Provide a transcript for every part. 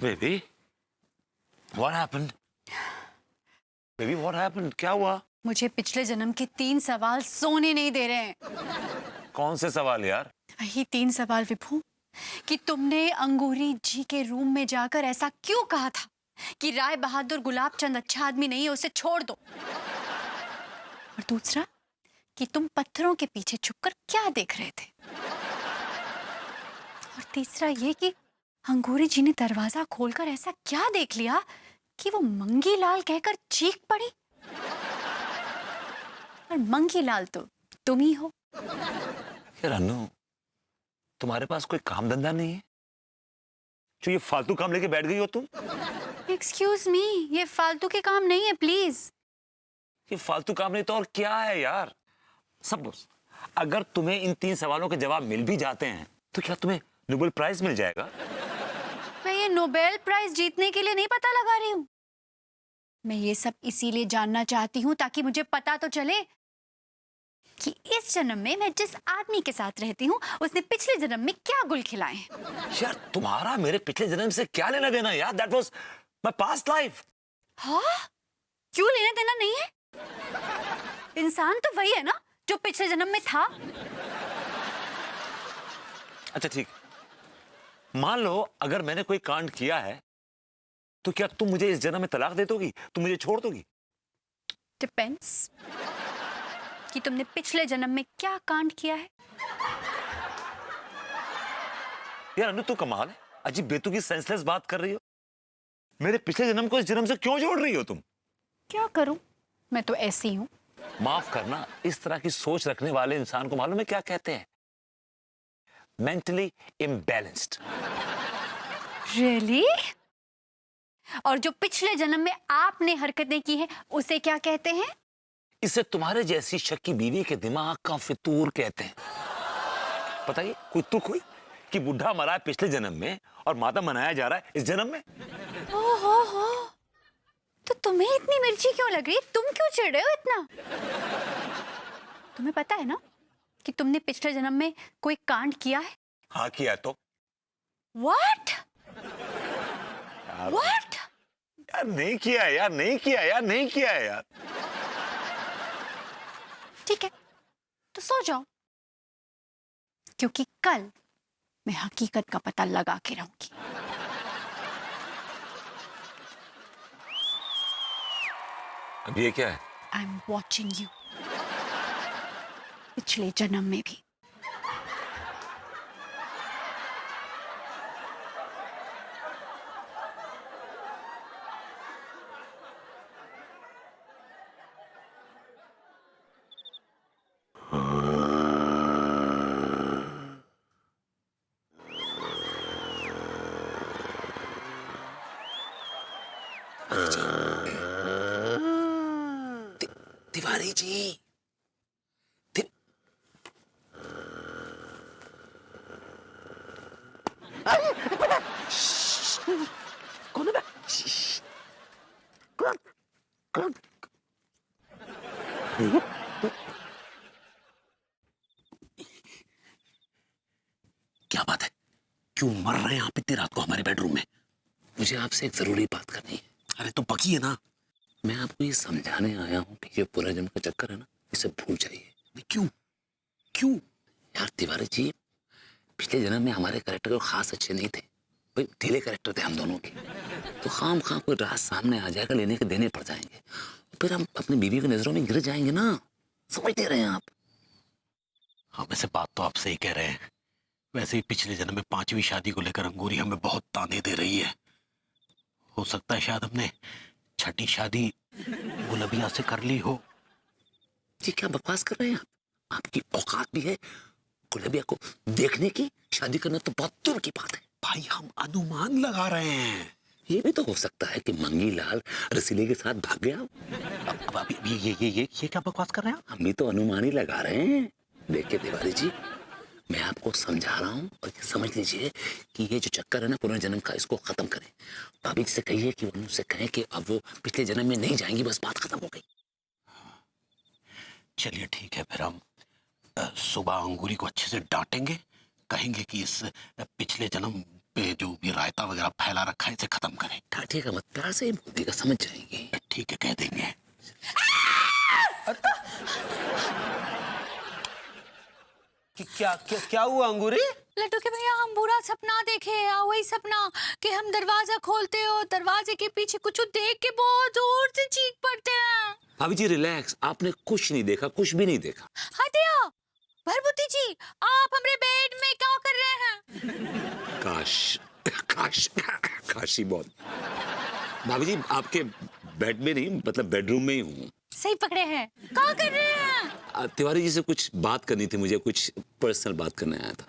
Baby, what happened? Baby, what happened? क्या हुआ? मुझे पिछले जन्म के 3 सवाल सोने नहीं दे रहे हैं। कौन से सवाल यार? वही 3 सवाल विभू, कि तुमने अंगूरी जी के रूम में जाकर ऐसा क्यों कहा था कि राय बहादुर गुलाब चंद अच्छा आदमी नहीं है, उसे छोड़ दो। और दूसरा, कि तुम पत्थरों के पीछे छुपकर क्या देख रहे थे। और तीसरा ये कि अंगूरी जी ने दरवाजा खोलकर ऐसा क्या देख लिया कि वो मंगी लाल कहकर चीख पड़ी। और मंगी लाल तो तुम ही हो। यार अनु, तुम्हारे पास कोई काम धंधा नहीं है जो ये फालतू काम लेके बैठ गई हो तुम? एक्सक्यूज मी, ये फालतू के काम नहीं है प्लीज। ये फालतू काम नहीं तो और क्या है यार? सपोज अगर तुम्हें इन 3 सवालों के जवाब मिल भी जाते हैं तो क्या तुम्हें नोबेल प्राइज मिल जाएगा? मैं ये नोबेल प्राइज जीतने के लिए नहीं पता लगा रही हूँ। मैं ये सब इसीलिए जानना चाहती हूँ ताकि मुझे पता तो चले कि इस जन्म में मैं जिस आदमी के साथ रहती हूँ उसने पिछले जन्म में क्या गुल खिलाए हैं। यार तुम्हारा मेरे पिछले जन्म से क्या लेना देना यार? That was my past life. हाँ? क्यों लेना देना नहीं है? इंसान तो वही है ना जो पिछले जन्म में था। अच्छा ठीक, मान लो अगर मैंने कोई कांड किया है तो क्या तुम मुझे इस जन्म में तलाक दे दोगी? तुम मुझे छोड़ दोगी? डिपेंड्स कि तुमने पिछले जन्म में क्या कांड किया है। यार अनु, तू कमाल है, अजीब बेतुकी सेंसलेस बात कर रही हो। मेरे पिछले जन्म को इस जन्म से क्यों जोड़ रही हो तुम? क्या करूं, मैं तो ऐसी हूं। माफ करना, इस तरह की सोच रखने वाले इंसान को मालूम है क्या कहते हैं? Mentally imbalanced. रियली? और जो पिछले जन्म में आपने हरकतें की है उसे क्या कहते हैं? इसे तुम्हारे जैसी शक्की बीवी के दिमाग का फितूर कहते हैं। बताइए, कोई तुक हुई कि बुढ़ा मरा है पिछले जन्म में और माता मनाया जा रहा है इस जन्म में? हो, तो तुम्हें इतनी मिर्ची क्यों लग रही है? तुम क्यों चिढ़ रहे हो इतना? तुम्हें पता है ना कि तुमने पिछले जन्म में कोई कांड किया है? हाँ किया है तो। What? यार, What? यार नहीं किया है यार, नहीं किया है यार, नहीं किया है यार। ठीक है, तो सो जाओ, क्योंकि कल मैं हकीकत का पता लगा के रहूंगी। अब ये क्या है? I am watching you. पिछले जन्म में भी। तिवारी जी, कौन है? कौन? कौन? क्या बात है? क्यों मर रहे हैं आप इतनी रात को हमारे बेडरूम में? मुझे आपसे एक जरूरी बात करनी है। अरे तो पकी है ना। मैं आपको ये समझाने आया हूँ कि ये पूरा जन्म का चक्कर है ना, इसे भूल जाइए। क्यों? क्यों? यार तिवारी जी, पिछले जन्म में हमारे कैरेक्टर खास अच्छे नहीं थे भाई, ढीले कैरेक्टर थे हम दोनों के। तो खाम खाम कोई रात सामने आ जाएगा, लेने के देने पड़ जाएंगे, फिर हम अपनी बीवी की नजरों में गिर जाएंगे ना। समझ दे रहे हैं आप? हाँ, वैसे बात तो आप सही कह रहे हैं। वैसे ही पिछले जन्म में 5वीं शादी को लेकर अंगूरी हमें बहुत ताने दे रही है। हो सकता है शायद हमने 6ठी शादी गुलबिया से कर ली हो। जी क्या बकवास कर रहे हैं आप? आपकी औकात भी है गुलबिया को देखने की? शादी करना तो बहुत दूर की बात है। भाई हम अनुमान लगा रहे हैं। ये भी तो हो सकता है कि मंगी लाल रसीले के साथ भाग गया। अब अभी ये क्या बकवास कर रहे हैं? हम भी तो अनुमान ही लगा रहे हैं। देखिए तिवारी जी, मैं आपको समझा रहा हूँ और ये समझ लीजिए कि ये जो चक्कर है ना पुनर्जन्म का, इसको खत्म करें। भाभी जी से कहिए कि उनसे कहें कि अब वो पिछले जन्म में नहीं जाएंगी, बस बात खत्म हो गई। चलिए ठीक है, फिर हम सुबह अंगूरी को अच्छे से डांटेंगे, कहेंगे कि इस पिछले जन्म पे जो भी रायता वगैरह फैला रखा है इसे खत्म करें। टाटिया का मत, प्यार से ही बोल देगा, समझ जाएंगे। ठीक है, कह देंगे। क्या क्या क्या हुआ अंगूरी? लड्डू के भैया, हम बुरा सपना देखे हैं। वही सपना कि हम दरवाजा खोलते हो, दरवाजे के पीछे कुछ देख के बहुत जोर से चीख पड़ते हैं। भाभी जी रिलैक्स, आपने कुछ नहीं देखा, कुछ भी नहीं देखा। हटिया भरभूति जी, आप हमारे बेड में क्या कर रहे हैं? काश काश काशी बहुत। भाभी जी आपके बेड में नहीं, मतलब बेडरूम में ही हूँ। सही पकड़े हैं। क्या कर रहे हैं? तिवारी जी से कुछ बात करनी थी मुझे, कुछ पर्सनल बात करने आया था।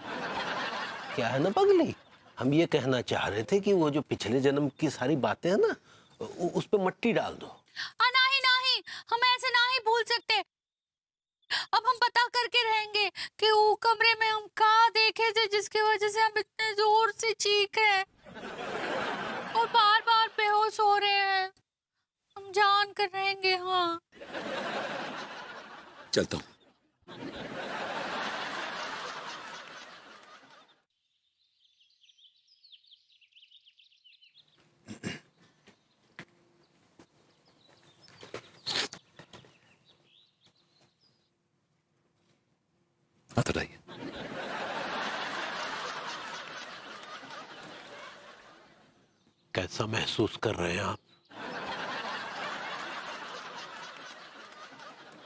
क्या है ना पगली, हम ये कहना चाह रहे थे कि वो जो पिछले जन्म की सारी बातें हैं ना, उस पे मट्टी डाल दो। नहीं नहीं, हम ऐसे नहीं भूल सकते। अब हम पता करके रहेंगे कि वो कमरे में हम क्या देखे थे जिसकी वजह से हम इतने जोर से चीख रहे हैं और बार बार बेहोश हो रहे हैं। हम जान कर रहेंगे। हाँ चलता हूँ। हाथ हटाइए। कैसा महसूस कर रहे हैं आप?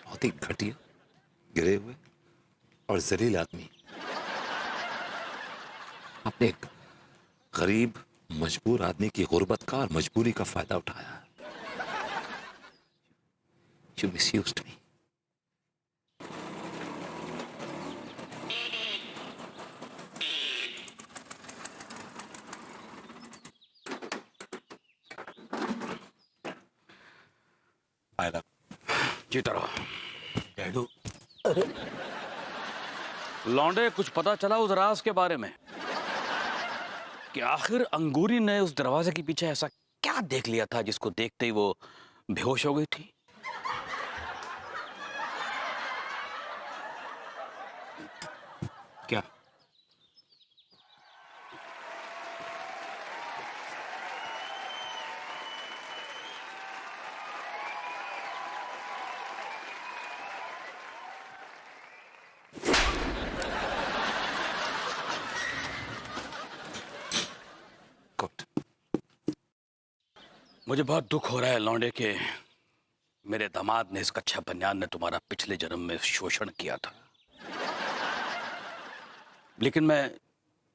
बहुत ही घटिया, गिरे हुए और जलील आदमी। आपने एक गरीब मजबूर आदमी की गुर्बत का और मजबूरी का फायदा उठाया। You misused me. आयला जीता रहो। डैडू, लौंडे, कुछ पता चला उस राज के बारे में कि आखिर अंगूरी ने उस दरवाजे के पीछे ऐसा क्या देख लिया था जिसको देखते ही वो बेहोश हो गई थी? क्या? गुड। मुझे बहुत दुख हो रहा है लौंडे के मेरे दामाद ने, इस कच्चा बनियान ने तुम्हारा पिछले जन्म में शोषण किया था। लेकिन मैं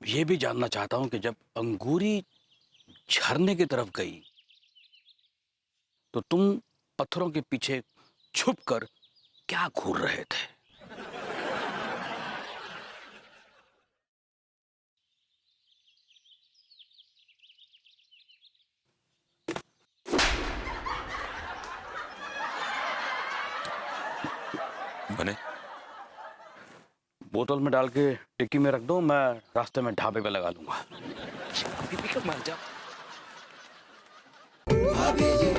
ये भी जानना चाहता हूं कि जब अंगूरी झरने की तरफ गई तो तुम पत्थरों के पीछे छुपकर क्या घूर रहे थे? बने बोतल में डाल के टिक्की में रख दो, मैं रास्ते में ढाबे पे लगा लूंगा। अभी भी कब मान जा। भाभी जी